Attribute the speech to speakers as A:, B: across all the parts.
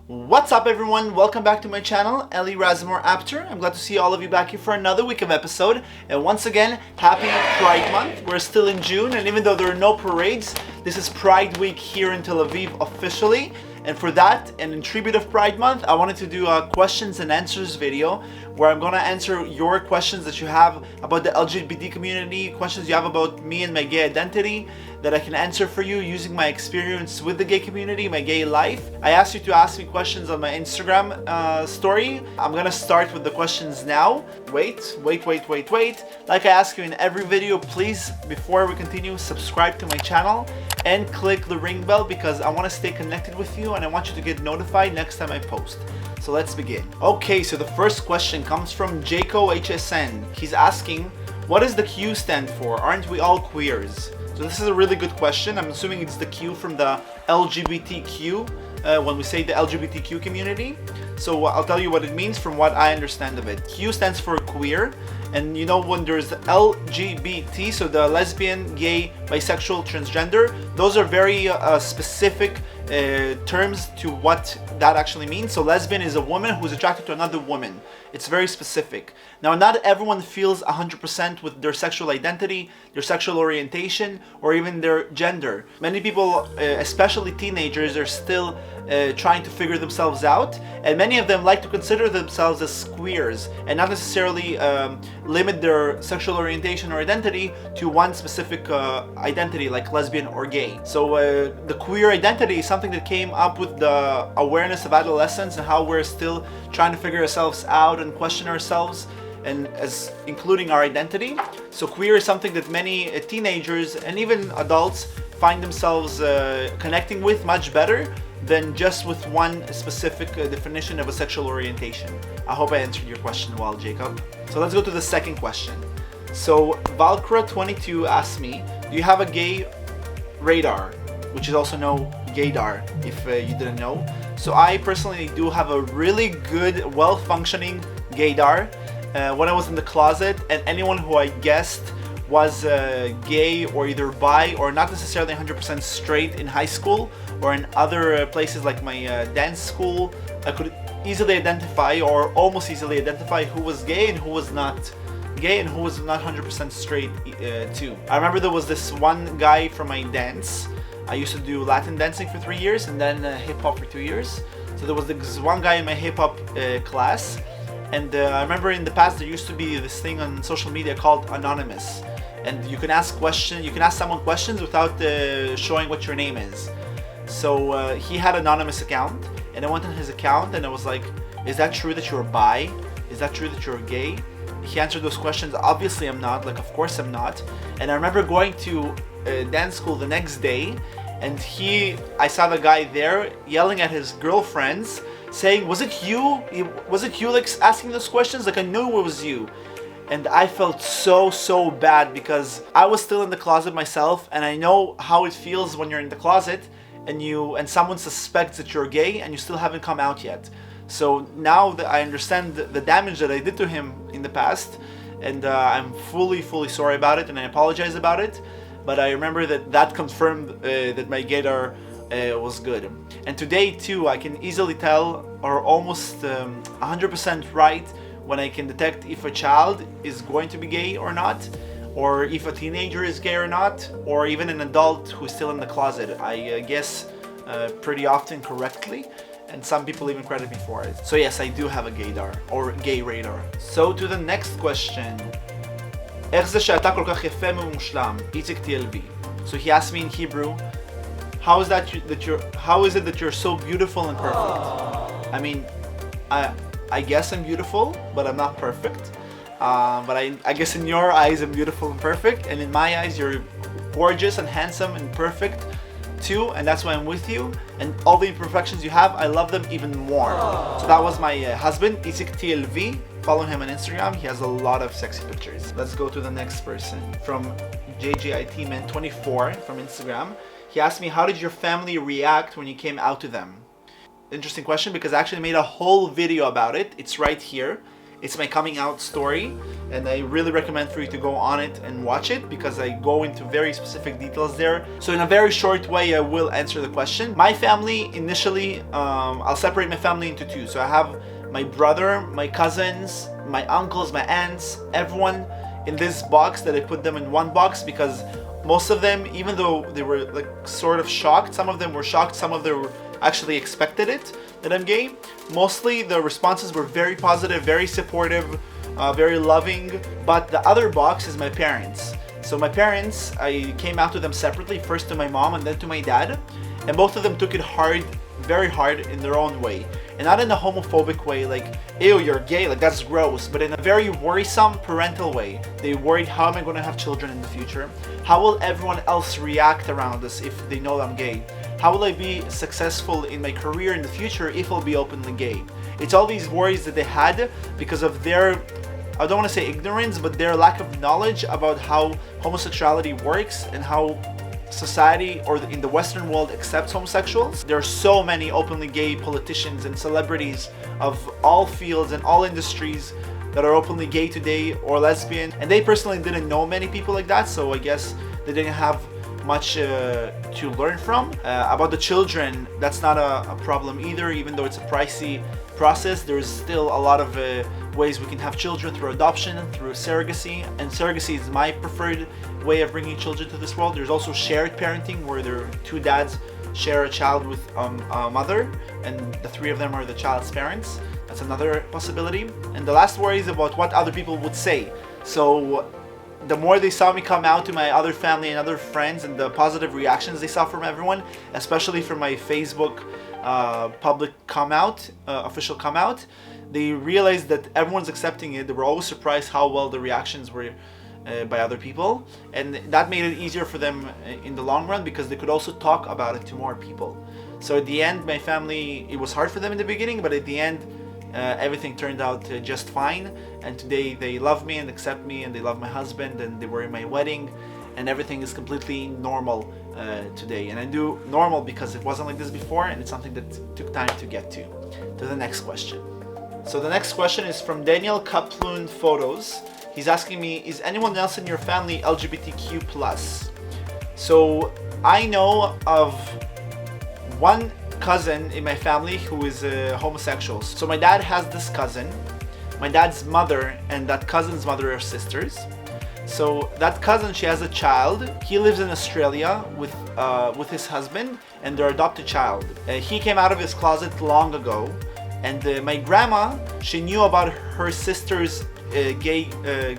A: What's up everyone? Welcome back to my channel, Razimor, Apter. I'm glad to see all of you back here for another week of episode. And once again, happy Pride Month. We're still in June, and even though there are no parades, this is Pride Week here in Tel Aviv officially. And for that, and in tribute of Pride Month, I wanted to do a questions and answers video where I'm going to answer your questions that you have about the LGBT community, questions you have about me and my gay identity that I can answer for you using my experience with the gay community, my gay life. I asked you to ask me questions on my Instagram story. I'm going to start with the questions now. Wait. Like I ask you in every video, please, before we continue, subscribe to my channel and click the ring bell because I want to stay connected with you and I want you to get notified next time I post. So let's begin. Okay, so the first question comes from Jaco HSN. He's asking, what does the Q stand for? Aren't we all queers? So this is a really good question. I'm assuming it's the Q from the LGBTQ, when we say the LGBTQ community. So I'll tell you what it means from what I understand of it. Q stands for queer, and you know when there's LGBT, so the lesbian, gay, bisexual, transgender, those are very specific terms to what that actually means. So lesbian is a woman who's attracted to another woman. It's very specific. Now, not everyone feels 100% with their sexual identity, their sexual orientation, or even their gender. Many people, especially teenagers, are still trying to figure themselves out, and many of them like to consider themselves as queers and not necessarily limit their sexual orientation or identity to one specific identity like lesbian or gay. So the queer identity is something that came up with the awareness of adolescence and how we're still trying to figure ourselves out and question ourselves, and as including our identity. So queer is something that many teenagers and even adults find themselves connecting with much better than just with one specific definition of a sexual orientation. I hope I answered your question well, Jacob. So let's go to the second question. So Valkra22 asked me, do you have a gay radar, which is also known gaydar, if you didn't know. So I personally do have a really good, well-functioning gaydar. When I was in the closet, and anyone who I guessed was gay or either bi or not necessarily 100% straight in high school or in other places like my dance school, I could easily identify or almost easily identify who was gay and who was not gay and who was not 100% straight too. I remember there was this one guy from my dance. I used to do Latin dancing for 3 years and then hip-hop for 2 years. So there was this one guy in my hip-hop class, and I remember in the past there used to be this thing on social media called Anonymous, and you can ask someone questions without showing what your name is. So he had an anonymous account, and I went on his account and I was like, is that true that you're bi? Is that true that you're gay? He answered those questions. Obviously I'm not, like of course I'm not. And I remember going to dance school the next day, and I saw the guy there yelling at his girlfriends saying, was it you like asking those questions? Like I knew it was you. And I felt so bad because I was still in the closet myself, and I know how it feels when you're in the closet and someone suspects that you're gay and you still haven't come out yet. So now that I understand the damage that I did to him in the past, and I'm fully sorry about it and I apologize about it. But I remember that confirmed that my gaydar was good. And today too, I can easily tell, or almost 100% right, when I can detect if a child is going to be gay or not, or if a teenager is gay or not, or even an adult who's still in the closet. I guess pretty often correctly, and some people even credit me for it. So yes, I do have a gaydar, or gay radar. So to the next question. איך זה שאתה כל כך יפה ומושלם? איציק TLV. So he asked me in Hebrew, how is it that you're so beautiful and perfect? I mean, I guess I'm beautiful, but I'm not perfect. But I guess in your eyes I'm beautiful and perfect, and in my eyes you're gorgeous and handsome and perfect too, and that's why I'm with you. And all the imperfections you have, I love them even more. So that was my husband, Isik TLV. Follow him on Instagram. He has a lot of sexy pictures. Let's go to the next person from JJITman24 from Instagram. He asked me, how did your family react when you came out to them? Interesting question, because I actually made a whole video about it. It's right here. It's my coming out story, and I really recommend for you to go on it and watch it because I go into very specific details there. So in a very short way, I will answer the question. My family, initially, I'll separate my family into two. So I have my brother, my cousins, my uncles, my aunts, everyone in this box that I put them in one box because most of them, even though they were like sort of shocked, some of them were shocked, some of them were actually expected it that I'm gay. Mostly the responses were very positive, very supportive, very loving. But the other box is my parents. So my parents, I came out to them separately, first to my mom and then to my dad, and both of them took it hard, very hard in their own way. And not in a homophobic way, like, ew, you're gay, like that's gross, but in a very worrisome parental way. They worried, how am I going to have children in the future? How will everyone else react around us if they know I'm gay? How will I be successful in my career in the future if I'll be openly gay? It's all these worries that they had because of their, I don't want to say ignorance, but their lack of knowledge about how homosexuality works and how society or in the Western world accepts homosexuals. There are so many openly gay politicians and celebrities of all fields and all industries that are openly gay today or lesbian, and they personally didn't know many people like that, so I guess they didn't have much to learn from. About the children, that's not a problem either, even though it's a pricey process. There's still a lot of ways we can have children through adoption, through surrogacy, and surrogacy is my preferred way of bringing children to this world. There's also shared parenting, where there are two dads share a child with a mother, and the three of them are the child's parents. That's another possibility. And the last worry is about what other people would say. So the more they saw me come out to my other family and other friends, and the positive reactions they saw from everyone, especially from my Facebook public come out, official come out, they realized that everyone's accepting it. They were always surprised how well the reactions were by other people, and that made it easier for them in the long run because they could also talk about it to more people. So at the end, my family, it was hard for them in the beginning, but at the end, everything turned out just fine, and today they love me and accept me, and they love my husband, and they were in my wedding, and everything is completely normal today. And I do normal because it wasn't like this before, and it's something that took time to get to the next question. So the next question is from Daniel Kaplun Photos. He's asking me, is anyone else in your family LGBTQ+? So I know of one cousin in my family who is homosexual. So my dad has this cousin. My dad's mother and that cousin's mother are sisters. So that cousin, she has a child. He lives in Australia with his husband and their adopted child. He came out of his closet long ago, and my grandma, she knew about her sister's gay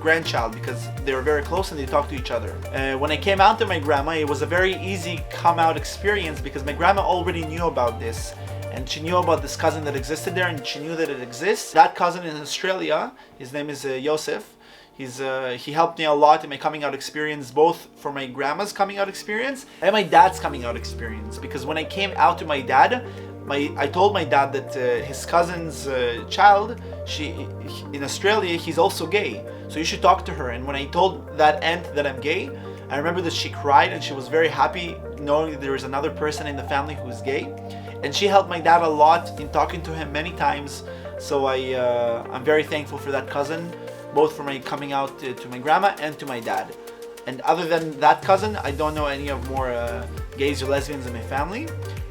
A: grandchild because they were very close and they talked to each other. When I came out to my grandma, it was a very easy come out experience because my grandma already knew about this, and she knew about this cousin that existed there, and she knew that it exists. That cousin in Australia, his name is Yosef. He helped me a lot in my coming out experience, both for my grandma's coming out experience and my dad's coming out experience. Because when I came out to my dad, I told my dad that his cousin's child, in Australia, he's also gay, so you should talk to her. And when I told that aunt that I'm gay, I remember that she cried and she was very happy knowing that there was another person in the family who's gay, and she helped my dad a lot in talking to him many times. So I'm very thankful for that cousin, both for my coming out to my grandma and to my dad. And other than that cousin, I don't know any of more gays or lesbians in my family.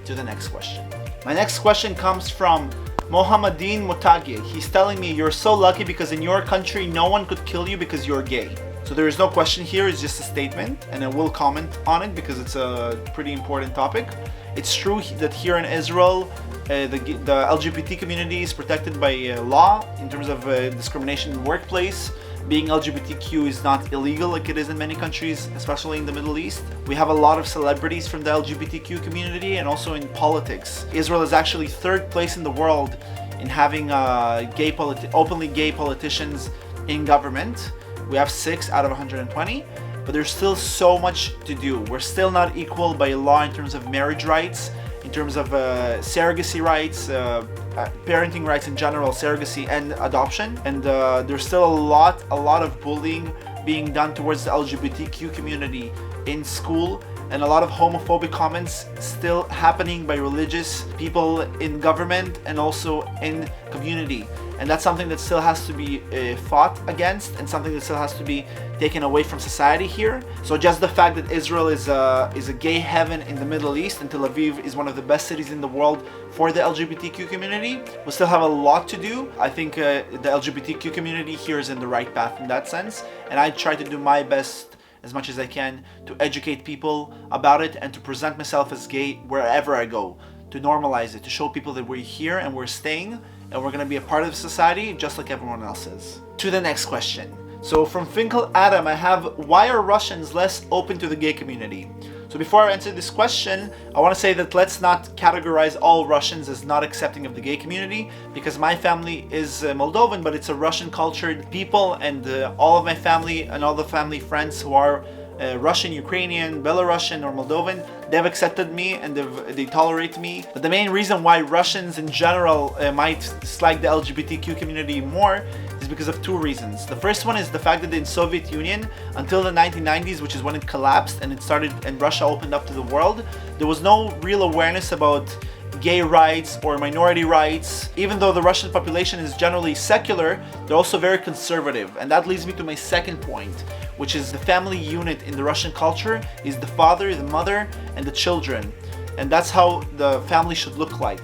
A: To the next question. My next question comes from Mohammadin Mutagi. He's telling me, you're so lucky because in your country no one could kill you because you're gay. So there is no question here, it's just a statement, and I will comment on it because it's a pretty important topic. It's true that here in Israel, the LGBT community is protected by law in terms of discrimination in the workplace. Being LGBTQ is not illegal like it is in many countries, especially in the Middle East. We have a lot of celebrities from the LGBTQ community and also in politics. Israel is actually third place in the world in having openly gay politicians in government. We have 6 out of 120, but there's still so much to do. We're still not equal by law in terms of marriage rights, in terms of surrogacy rights, parenting rights in general, surrogacy and adoption. And there's still a lot of bullying being done towards the LGBTQ community in school and a lot of homophobic comments still happening by religious people in government and also in community. And that's something that still has to be fought against, and something that still has to be taken away from society here. So just the fact that Israel is a gay heaven in the Middle East, and Tel Aviv is one of the best cities in the world for the LGBTQ community, we still have a lot to do. I think the LGBTQ community here is in the right path in that sense, and I try to do my best as much as I can to educate people about it and to present myself as gay wherever I go, to normalize it, to show people that we're here and we're staying and we're going to be a part of society just like everyone else is. To the next question. So from Finkel Adam, I have, why are Russians less open to the gay community? So before I answer this question, I want to say that let's not categorize all Russians as not accepting of the gay community, because my family is Moldovan, but it's a Russian cultured people, and all of my family and all the family friends who are Russian, Ukrainian, Belarusian or Moldovan, they've accepted me and they tolerate me. But the main reason why Russians in general might dislike the LGBTQ community more is because of two reasons. The first one is the fact that in Soviet Union, until the 1990s, which is when it collapsed and it started and Russia opened up to the world, there was no real awareness about gay rights or minority rights. Even though the Russian population is generally secular, they're also very conservative. And that leads me to my second point, which is the family unit in the Russian culture is the father, the mother, and the children. And that's how the family should look like.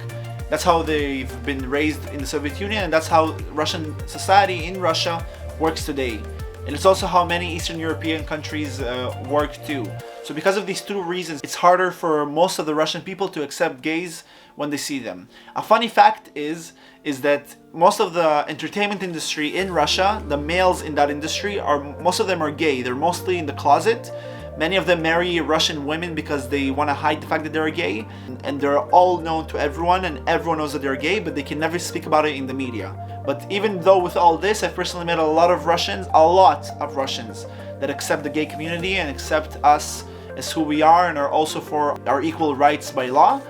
A: That's how they've been raised in the Soviet Union, and that's how Russian society in Russia works today. And it's also how many Eastern European countries work too. So because of these two reasons, it's harder for most of the Russian people to accept gays when they see them. A funny fact is that most of the entertainment industry in Russia, the males in that industry, most of them are gay. They're mostly in the closet. Many of them marry Russian women because they want to hide the fact that they're gay. And they're all known to everyone, and everyone knows that they're gay, but they can never speak about it in the media. But even though with all this, I've personally met a lot of Russians that accept the gay community and accept us as who we are and are also for our equal rights by law.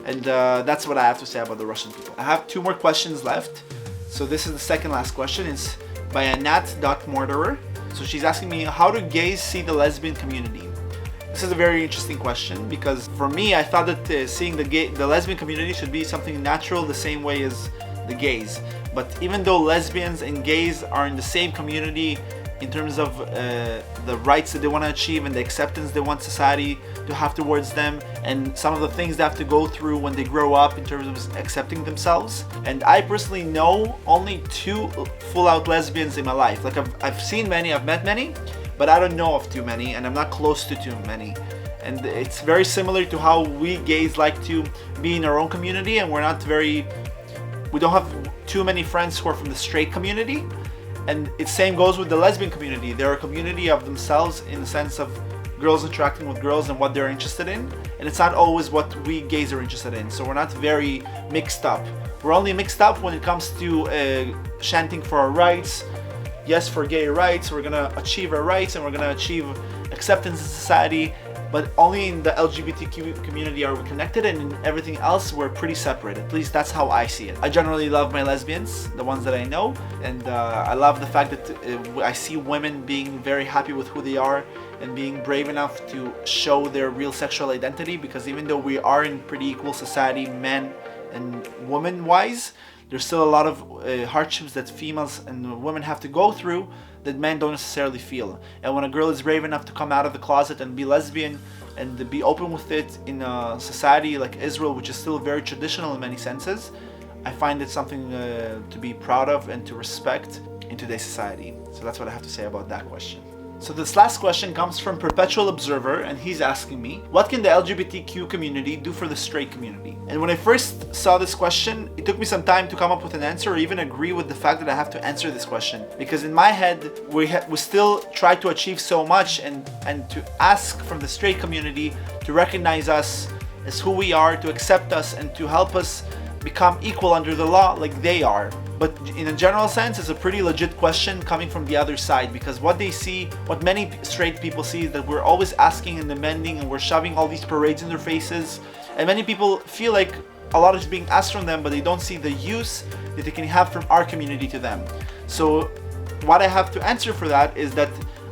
A: And that's what I have to say about the Russian people. I have two more questions left. So this is the second last question. It's by Anat.Morderer. So she's asking me, how do gays see the lesbian community? This is a very interesting question, because for me, I thought that seeing the lesbian community should be something natural the same way as the gays. But even though lesbians and gays are in the same community in terms of the rights that they want to achieve and the acceptance they want society to have towards them, and some of the things they have to go through when they grow up in terms of accepting themselves. And I personally know only 2 full-out lesbians in my life. Like I've seen many, I've met many, but I don't know of too many, and I'm not close to too many. And it's very similar to how we gays like to be in our own community, and we don't have too many friends who are from the straight community. And it same goes with the lesbian community. They're a community of themselves in the sense of girls interacting with girls and what they're interested in. And it's not always what we gays are interested in. So we're not very mixed up. We're only mixed up when it comes to chanting for our rights. Yes, for gay rights, we're gonna achieve our rights and we're gonna achieve acceptance in society. But only in the LGBTQ community are we connected, and in everything else we're pretty separate. At least that's how I see it. I generally love my lesbians, the ones that I know, and I love the fact that I see women being very happy with who they are and being brave enough to show their real sexual identity, because even though we are in pretty equal society, men and women wise, there's still a lot of hardships that females and women have to go through that men don't necessarily feel. And when a girl is brave enough to come out of the closet and be lesbian and to be open with it in a society like Israel, which is still very traditional in many senses, I find it something to be proud of and to respect in today's society. So that's what I have to say about that question. So this last question comes from Perpetual Observer, and he's asking me, what can the LGBTQ community do for the straight community? And when I first saw this question, it took me some time to come up with an answer or even agree with the fact that I have to answer this question. Because in my head, we still try to achieve so much and to ask from the straight community to recognize us as who we are, to accept us, and to help us become equal under the law like they are. But in a general sense, it's a pretty legit question coming from the other side, because what they see, what many straight people see, is that we're always asking and demanding and we're shoving all these parades in their faces. And many people feel like a lot is being asked from them, but they don't see the use that they can have from our community to them. So what I have to answer for that is that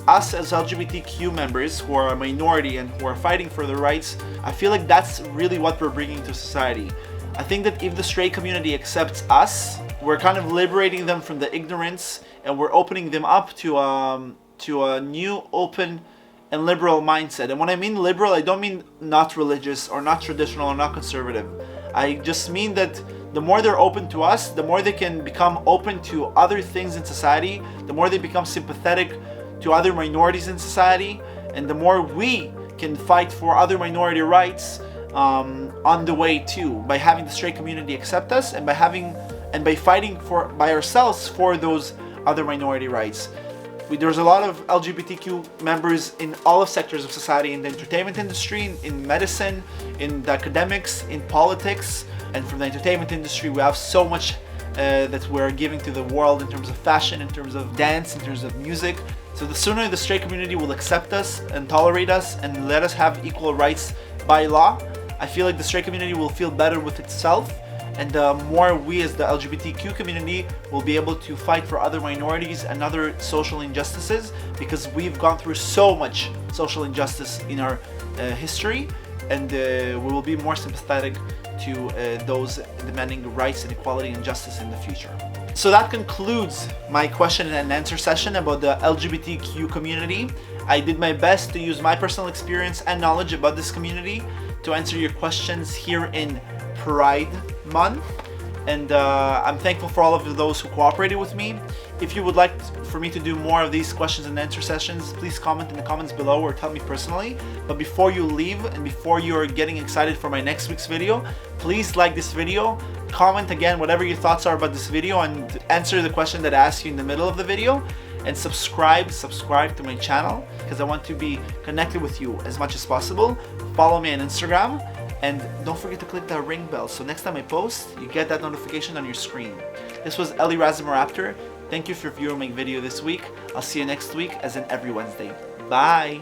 A: us as LGBTQ members who are a minority and who are fighting for their rights, I feel like that's really what we're bringing to society. I think that if the straight community accepts us, we're kind of liberating them from the ignorance, and we're opening them up to a new, open, and liberal mindset. And when I mean liberal, I don't mean not religious or not traditional or not conservative. I just mean that the more they're open to us, the more they can become open to other things in society, the more they become sympathetic to other minorities in society, and the more we can fight for other minority rights on the way too, by having the straight community accept us, and by fighting by ourselves for those other minority rights. There's a lot of LGBTQ members in all of sectors of society, in the entertainment industry, in medicine, in the academics, in politics, and from the entertainment industry we have so much that we're giving to the world in terms of fashion, in terms of dance, in terms of music. So the sooner the straight community will accept us and tolerate us and let us have equal rights by law, I feel like the straight community will feel better with itself, and the more we as the LGBTQ community will be able to fight for other minorities and other social injustices, because we've gone through so much social injustice in our history, and we will be more sympathetic to those demanding rights and equality and justice in the future. So that concludes my question and answer session about the LGBTQ community. I did my best to use my personal experience and knowledge about this community to answer your questions here in Pride Month, and I'm thankful for all of those who cooperated with me. If you would like for me to do more of these questions and answer sessions, please comment in the comments below or tell me personally. But before you leave and before you're getting excited for my next week's video, please like this video, comment again whatever your thoughts are about this video, and answer the question that I asked you in the middle of the video, and subscribe to my channel, because I want to be connected with you as much as possible. Follow me on Instagram, and don't forget to click that ring bell so next time I post, you get that notification on your screen. This was Razimor Apter. Thank you for viewing my video this week. I'll see you next week, as in every Wednesday. Bye!